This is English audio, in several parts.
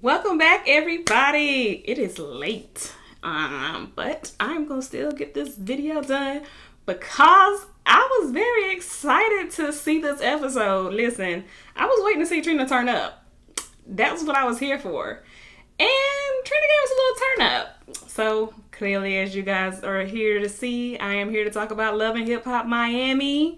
Welcome back, everybody. It is late, but I'm gonna still get this video done because I was very excited to see this episode. Listen, I was waiting to see Trina turn up. That's what I was here for, and Trina gave us a little turn up. So clearly, as you guys are here to see, I am here to talk about Love and Hip Hop Miami.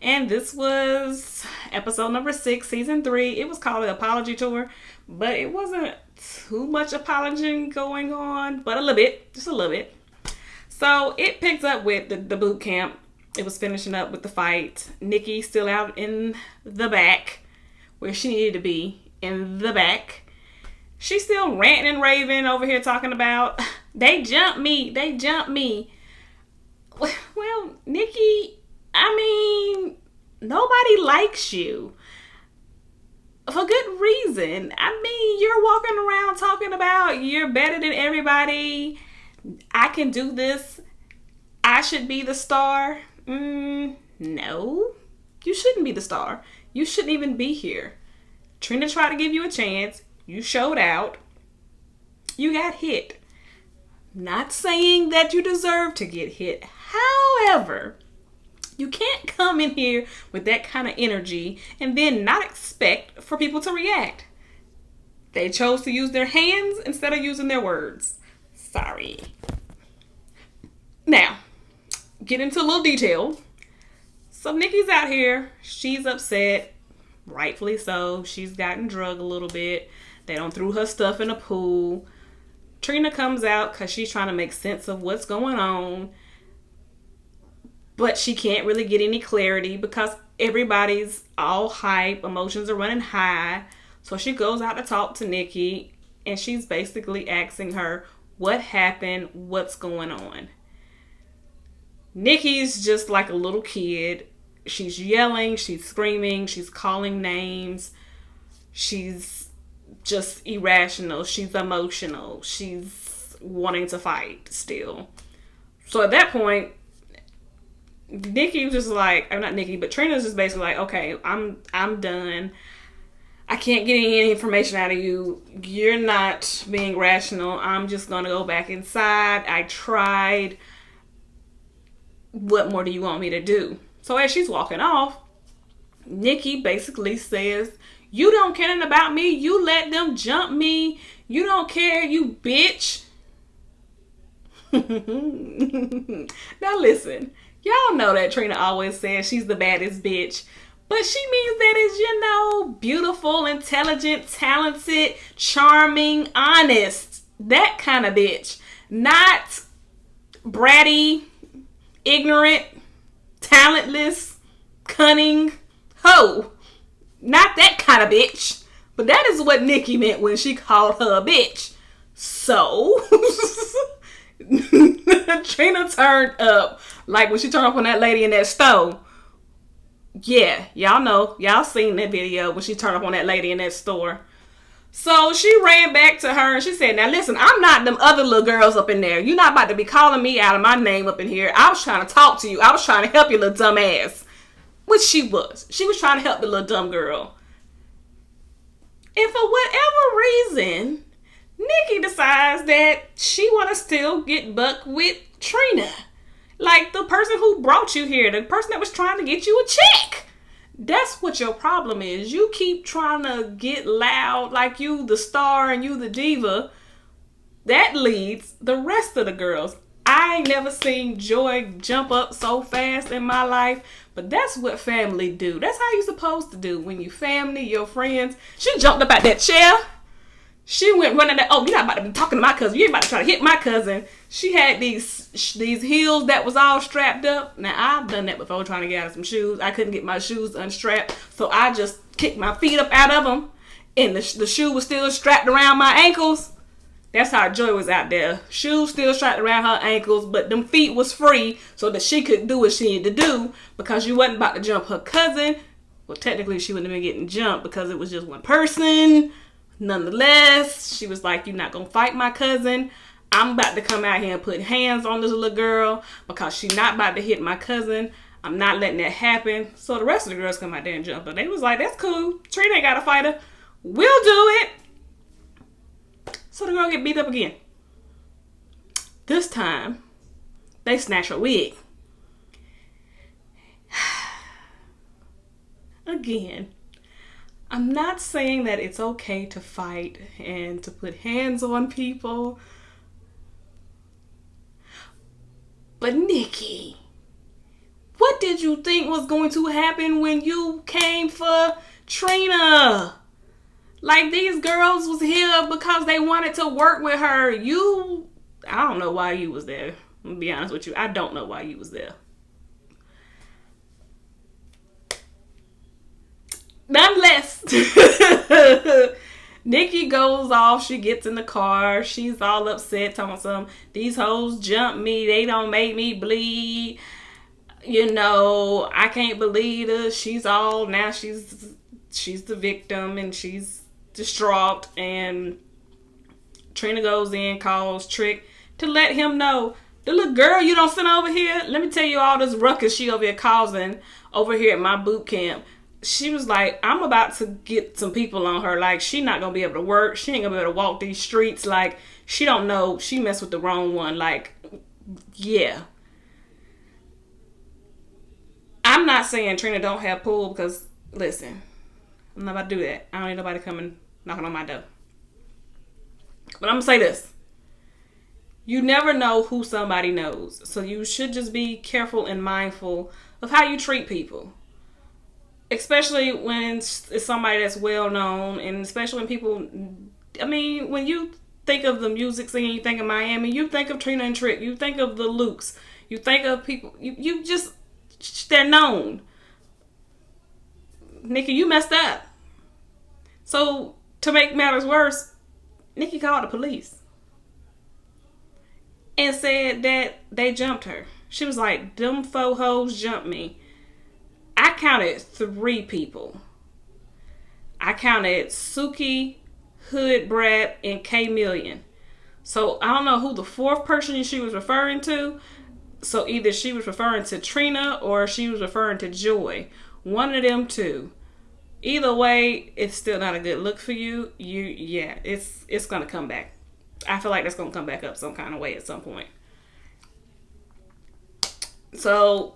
And this was episode number 6, season 3. It was called the Apology Tour, but it wasn't too much apologizing going on, but a little bit, just a little bit. So it picks up with the boot camp. It was finishing up with the fight. Nikki still out in the back, where she needed to be, in the back. She's still ranting and raving over here talking about, they jumped me. Well, Nikki, I mean, nobody likes you. For good reason. I mean, you're walking around talking about you're better than everybody. I can do this. I should be the star. No. You shouldn't be the star. You shouldn't even be here. Trina tried to give you a chance. You showed out. You got hit. Not saying that you deserve to get hit. However, you can't come in here with that kind of energy and then not expect for people to react. They chose to use their hands instead of using their words. Sorry. Now, get into a little detail. So Nikki's out here. She's upset. Rightfully so. She's gotten drugged a little bit. They don't threw her stuff in a pool. Trina comes out because she's trying to make sense of what's going on. But she can't really get any clarity because everybody's all hype. Emotions are running high. So she goes out to talk to Nikki. And she's basically asking her, what happened? What's going on? Nikki's just like a little kid. She's yelling. She's screaming. She's calling names. She's just irrational. She's emotional. She's wanting to fight still. So at that point, Nikki was just like, or not Nikki, but Trina's just basically like, okay, I'm done. I can't get any information out of you. You're not being rational. I'm just gonna go back inside. I tried. What more do you want me to do? So as she's walking off, Nikki basically says, you don't care nothing about me. You let them jump me. You don't care, you bitch. Now listen. Y'all know that Trina always says she's the baddest bitch. But she means that as, beautiful, intelligent, talented, charming, honest. That kind of bitch. Not bratty, ignorant, talentless, cunning, hoe. Not that kind of bitch. But that is what Nikki meant when she called her a bitch. So, Trina turned up. Like when she turned up on that lady in that store. Yeah, y'all know. Y'all seen that video when she turned up on that lady in that store. So she ran back to her and she said, now listen, I'm not them other little girls up in there. You're not about to be calling me out of my name up in here. I was trying to talk to you. I was trying to help your little dumb ass. Which she was. She was trying to help the little dumb girl. And for whatever reason, Nikki decides that she want to still get buck with Trina. Like the person who brought you here, the person that was trying to get you a check. That's what your problem is. You keep trying to get loud like you the star and you the diva. That leads the rest of the girls. I ain't never seen Joy jump up so fast in my life. But that's what family do. That's how you supposed to do. When you family, your friends. She jumped up out that chair. She went running that, oh, you're not about to be talking to my cousin. You ain't about to try to hit my cousin. She had these heels that was all strapped up. Now, I've done that before trying to get out of some shoes. I couldn't get my shoes unstrapped. So I just kicked my feet up out of them. And the shoe was still strapped around my ankles. That's how Joy was out there. Shoes still strapped around her ankles. But them feet was free so that she could do what she needed to do. Because you wasn't about to jump her cousin. Well, technically, she wouldn't have been getting jumped because it was just one person. Nonetheless, she was like, you're not going to fight my cousin. I'm about to come out here and put hands on this little girl because she's not about to hit my cousin. I'm not letting that happen. So the rest of the girls come out there and jump. But they was like, that's cool. Trina ain't got to fight her. We'll do it. So the girl get beat up again. This time, they snatch her wig. Again, I'm not saying that it's okay to fight and to put hands on people. But Nikki, what did you think was going to happen when you came for Trina? Like, these girls was here because they wanted to work with her. I don't know why you was there. I'm gonna be honest with you. I don't know why you was there. Nonetheless, Nikki goes off. She gets in the car. She's all upset, talking some, these hoes jump me. They don't make me bleed. I can't believe her. She's the victim, and she's distraught. And Trina goes in, calls Trick to let him know, the little girl you don't send over here, let me tell you all this ruckus she over here causing over here at my boot camp. She was like, I'm about to get some people on her. Like, she not gonna be able to work. She ain't gonna be able to walk these streets. Like, she don't know. She messed with the wrong one. Like, yeah. I'm not saying Trina don't have pull, because, listen, I'm not about to do that. I don't need nobody coming knocking on my door. But I'm gonna say this. You never know who somebody knows. So you should just be careful and mindful of how you treat people. Especially when it's somebody that's well known, and especially when people, when you think of the music scene, you think of Miami, you think of Trina and Trick, you think of the Lukes, you think of people, you just, they're known. Nikki, you messed up. So, to make matters worse, Nikki called the police and said that they jumped her. She was like, them faux hoes jumped me. I counted 3 people. I counted Suki, Hood Brat, and K Million. So I don't know who the 4th person she was referring to. So either she was referring to Trina or she was referring to Joy. One of them two. Either way, it's still not a good look for you. It's gonna come back. I feel like that's gonna come back up some kind of way at some point. So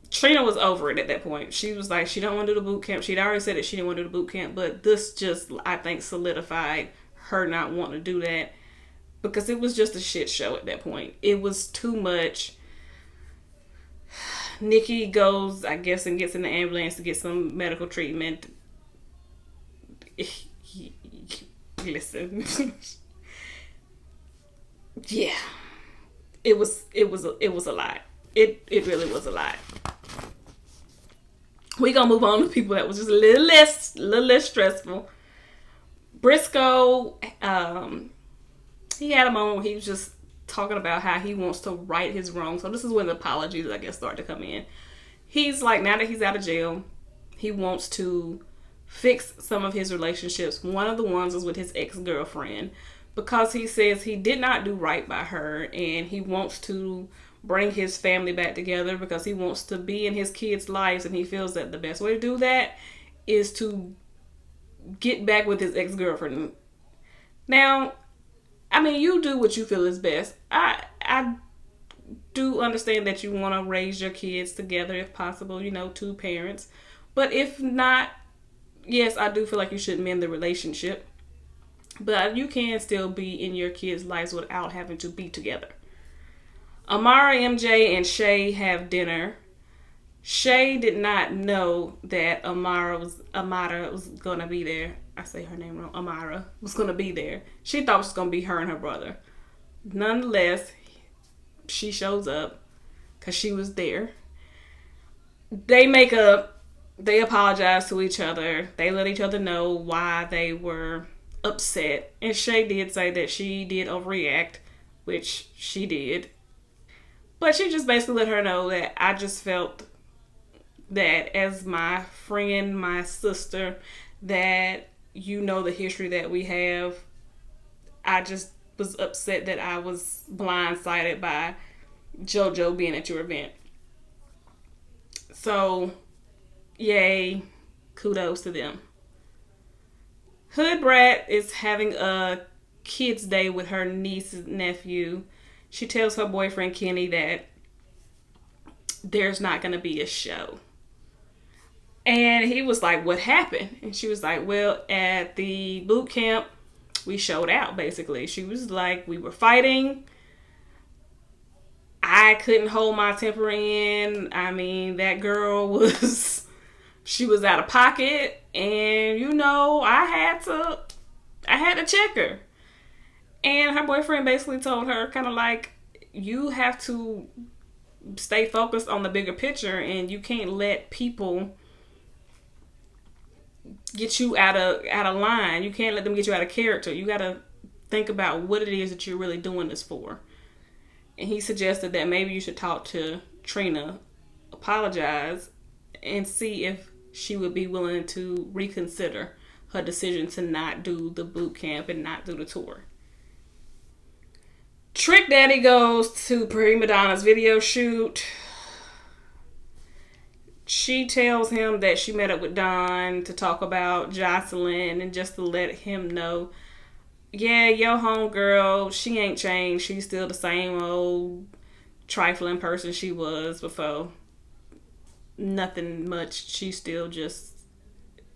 Trina was over it at that point. She was like, she don't want to do the boot camp. She'd already said that she didn't want to do the boot camp, but this just, I think, solidified her not wanting to do that, because it was just a shit show at that point. It was too much. Nikki goes, I guess, and gets in the ambulance to get some medical treatment. Listen. Yeah. It was a lot. It really was a lot. We gonna move on to people that was just a little less stressful. Briscoe, he had a moment where he was just talking about how he wants to right his wrongs. So this is when the apologies, I guess, start to come in. He's like, now that he's out of jail, he wants to fix some of his relationships. One of the ones is with his ex-girlfriend, because he says he did not do right by her, and he wants to bring his family back together because he wants to be in his kids' lives, and he feels that the best way to do that is to get back with his ex-girlfriend. Now, you do what you feel is best. I do understand that you want to raise your kids together if possible, 2 parents. But if not, yes, I do feel like you should mend the relationship. But you can still be in your kids' lives without having to be together. Amara, MJ, and Shay have dinner. Shay did not know that Amara was going to be there. I say her name wrong. Amara was going to be there. She thought it was going to be her and her brother. Nonetheless, she shows up because she was there. They make up. They apologize to each other. They let each other know why they were upset. And Shay did say that she did overreact, which she did. But she just basically let her know that I just felt that as my friend, my sister, that the history that we have. I just was upset that I was blindsided by Jojo being at your event. So, yay, kudos to them. Hood Brat is having a kids' day with her niece and nephew, she tells her boyfriend Kenny that there's not going to be a show. And he was like, what happened? And she was like, well, at the boot camp, we showed out, basically. She was like, we were fighting. I couldn't hold my temper in. I mean, that girl was, she was out of pocket. And, you know, I had to check her. And her boyfriend basically told her, kind of like, you have to stay focused on the bigger picture, and you can't let people get you out of line. You can't let them get you out of character. You got to think about what it is that you're really doing this for. And he suggested that maybe you should talk to Trina, apologize, and see if she would be willing to reconsider her decision to not do the boot camp and not do the tour. Trick Daddy goes to Prima Donna's video shoot. She tells him that she met up with Don to talk about Jocelyn and just to let him know, yeah, your homegirl, she ain't changed. She's still the same old trifling person she was before. Nothing much. She's still just,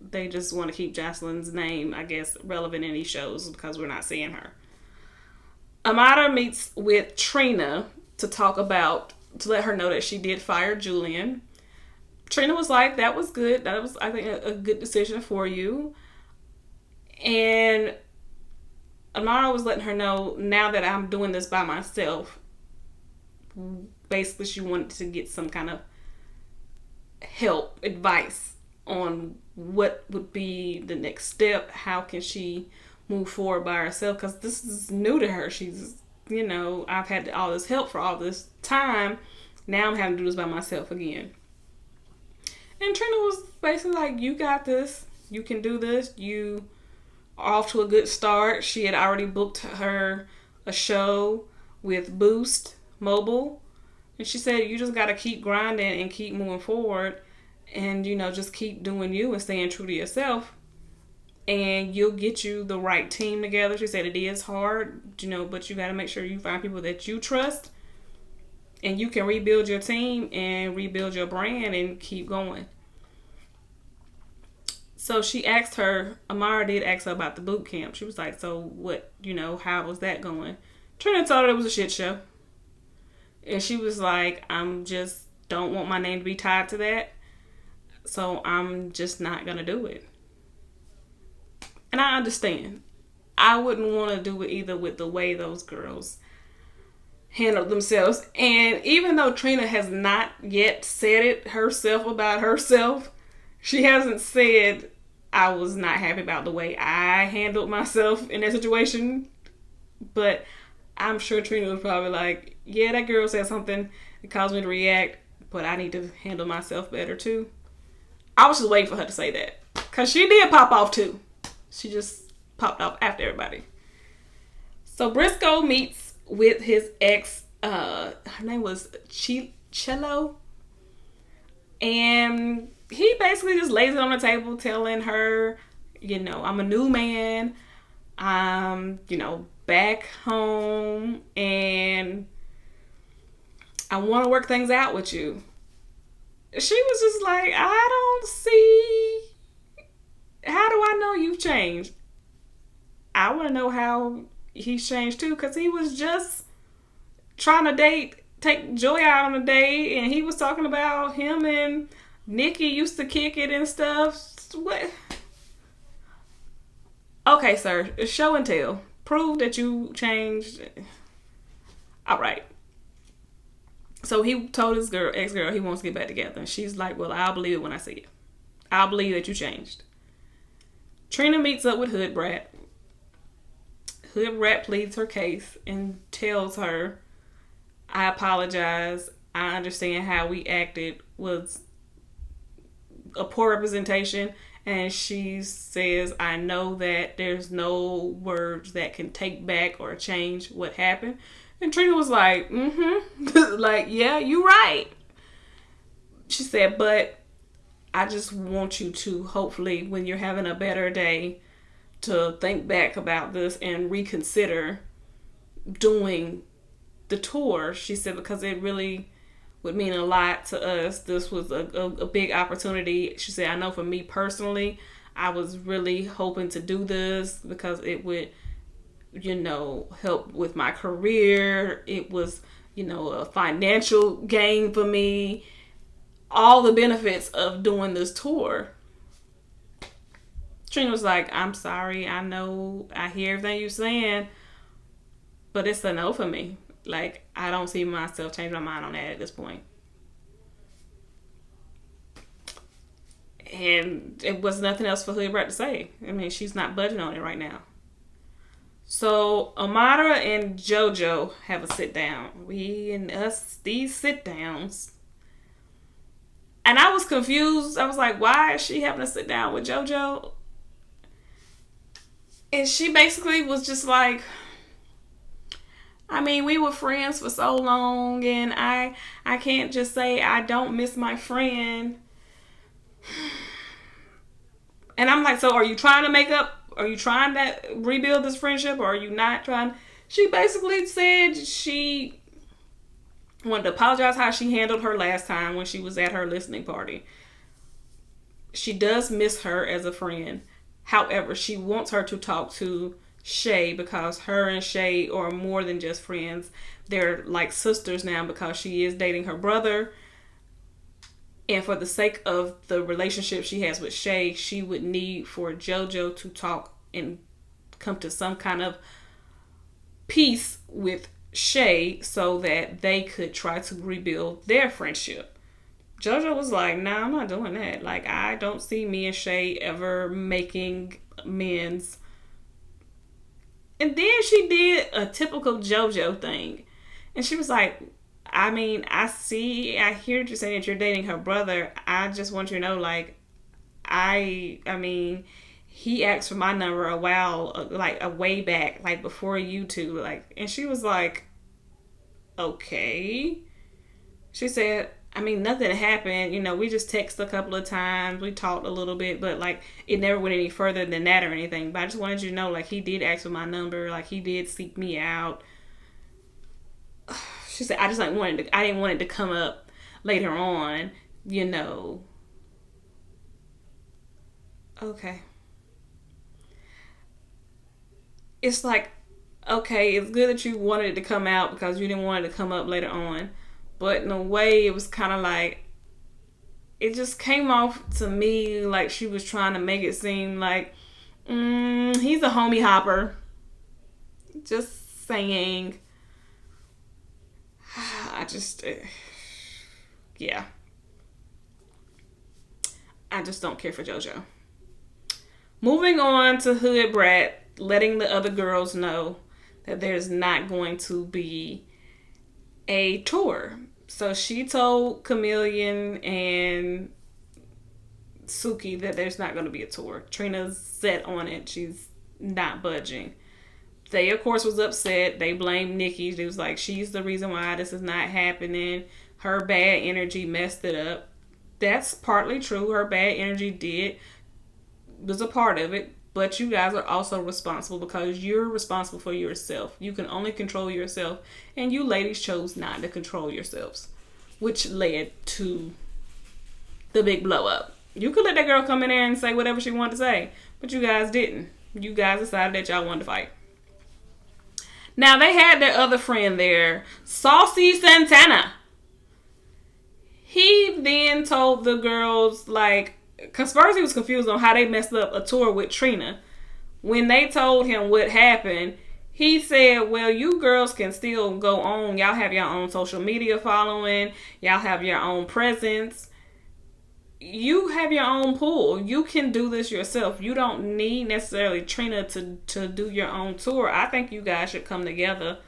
they just want to keep Jocelyn's name, I guess, relevant in these shows because we're not seeing her. Amada meets with Trina to let her know that she did fire Julian. Trina was like, that was good. That was, I think, a good decision for you. And Amara was letting her know, now that I'm doing this by myself, basically she wanted to get some kind of help, advice on what would be the next step. How can she move forward by herself? Because this is new to her. She's, you know, I've had all this help for all this time. Now I'm having to do this by myself again. And Trina was basically like, you got this. You can do this. You are off to a good start. She had already booked her a show with Boost Mobile. And she said, you just got to keep grinding and keep moving forward. And, you know, just keep doing you and staying true to yourself. And you'll get you the right team together. She said it is hard, you know, but you got to make sure you find people that you trust. And you can rebuild your team and rebuild your brand and keep going. So she asked her, Amara did ask her about the boot camp. She was like, so what, you know, how was that going? Trina told her it was a shit show. And she was like, I'm just, don't want my name to be tied to that. So I'm just not going to do it. And I understand. I wouldn't want to do it either with the way those girls handled themselves. And even though Trina has not yet said it herself about herself, she hasn't said, I was not happy about the way I handled myself in that situation. But I'm sure Trina was probably like, yeah, that girl said something that caused me to react, but I need to handle myself better too. I was just waiting for her to say that. Because she did pop off too. She just popped off after everybody. So Briscoe meets with his ex, her name was Cello. And he basically just lays it on the table telling her, you know, I'm a new man. I'm, you know, back home and I want to work things out with you. She was just like, I don't see, how do I know you've changed? I want to know how he's changed too, because he was just trying to take Joy out on a date, and he was talking about him and Nikki used to kick it and stuff. What? Okay, sir, show and tell. Prove that you changed. All right. So he told his ex-girl he wants to get back together. And she's like, well, I'll believe it when I see it. I'll believe that you changed. Trina meets up with Hood Brat. Hood Brat pleads her case and tells her, I apologize. I understand how we acted was a poor representation. And she says, I know that there's no words that can take back or change what happened. And Trina was like, like, yeah, you're right. She said, but I just want you to, hopefully, when you're having a better day, to think back about this and reconsider doing the tour. She said because it really would mean a lot to us. This was a big opportunity. She said, I know for me personally, I was really hoping to do this because it would, help with my career. It was, a financial gain for me. All the benefits of doing this tour. Trina was like, I'm sorry. I know. I hear everything you're saying. But it's a no for me. Like, I don't see myself changing my mind on that at this point. And it was nothing else for Hood Brat to say. I mean, she's not budging on it right now. So, Amara and Jojo have a sit down. We and us, these sit downs. And I was confused. I was like, why is she having a sit down with Jojo? And she basically was just like, I mean, we were friends for so long, and I can't just say I don't miss my friend. And I'm like, so are you trying to make up? Are you trying to rebuild this friendship, or are you not trying? She basically said she wanted to apologize how she handled her last time when she was at her listening party. She does miss her as a friend. However, she wants her to talk to Shay because her and Shay are more than just friends. They're like sisters now because she is dating her brother. And for the sake of the relationship she has with Shay, she would need for Jojo to talk and come to some kind of peace with Shay so that they could try to rebuild their friendship. Jojo was like, nah, I'm not doing that. Like, I don't see me and Shay ever making amends. And then she did a typical Jojo thing. And she was like, I mean, I hear you saying that you're dating her brother. I just want you to know, like, I mean, he asked for my number a while, like, a way back, like, before you two, like, and she was like, okay. She said, I mean, nothing happened. We just texted a couple of times. We talked a little bit, but, like, it never went any further than that or anything. But I just wanted you to know, like, he did ask for my number. Like, he did seek me out. She said, I didn't want it to come up later on, Okay. It's like, okay, it's good that you wanted it to come out because you didn't want it to come up later on. But in a way, it was kind of like, it just came off to me like she was trying to make it seem like, he's a homie hopper. Just saying. Yeah. I just don't care for Jojo. Moving on to Hood Brat, letting the other girls know that there's not going to be a tour. So she told Chameleon and Suki that there's not going to be a tour. Trina's set on it. She's not budging. They, of course, was upset. They blamed Nikki. They was like, she's the reason why this is not happening. Her bad energy messed it up. That's partly true. Her bad energy was a part of it. But you guys are also responsible because you're responsible for yourself. You can only control yourself. And you ladies chose not to control yourselves. Which led to the big blow up. You could let that girl come in there and say whatever she wanted to say. But you guys didn't. You guys decided that y'all wanted to fight. Now, they had their other friend there, Saucy Santana. He then told the girls, like, because first he was confused on how they messed up a tour with Trina. When they told him what happened, he said, well, you girls can still go on. Y'all have your own social media following. Y'all have your own presence. You have your own pool. You can do this yourself. You don't need necessarily Trina to do your own tour. I think you guys should come together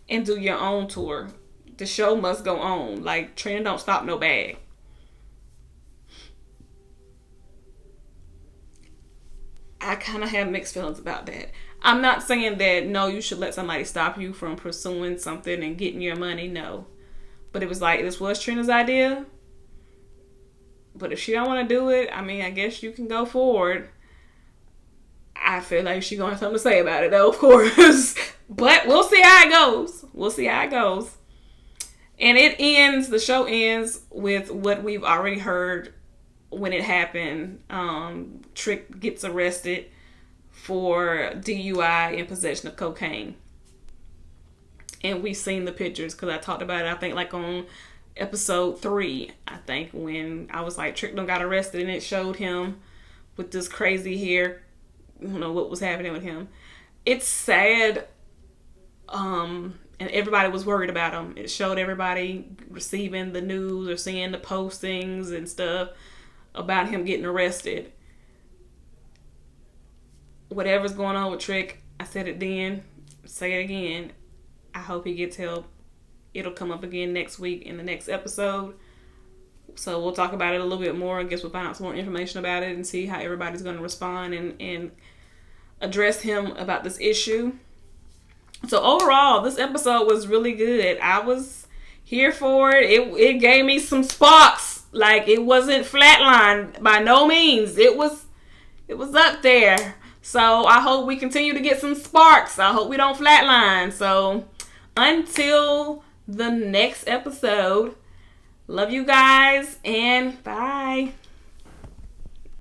and do your own tour. The show must go on. Like, Trina don't stop no bag. I kind of have mixed feelings about that. I'm not saying that, no, you should let somebody stop you from pursuing something and getting your money. No. But it was like, this was Trina's idea. But if she don't want to do it, I mean, I guess you can go forward. I feel like she's gonna have something to say about it, though, of course. But we'll see how it goes. We'll see how it goes. And the show ends with what we've already heard when it happened. Trick gets arrested for DUI and possession of cocaine. And we've seen the pictures because I talked about it, I think, like on episode 3, I think, when I was like, Trick done got arrested, and it showed him with this crazy hair. I don't know what was happening with him. It's sad. And everybody was worried about him. It showed everybody receiving the news or seeing the postings and stuff about him getting arrested. Whatever's going on with Trick, I said it then, say it again. I hope he gets help. It'll come up again next week in the next episode. So we'll talk about it a little bit more. I guess we'll find out some more information about it and see how everybody's going to respond and address him about this issue. So overall, this episode was really good. I was here for it. It gave me some sparks. Like, it wasn't flatline by no means. It was up there. So I hope we continue to get some sparks. I hope we don't flatline. So until the next episode, love you guys and bye.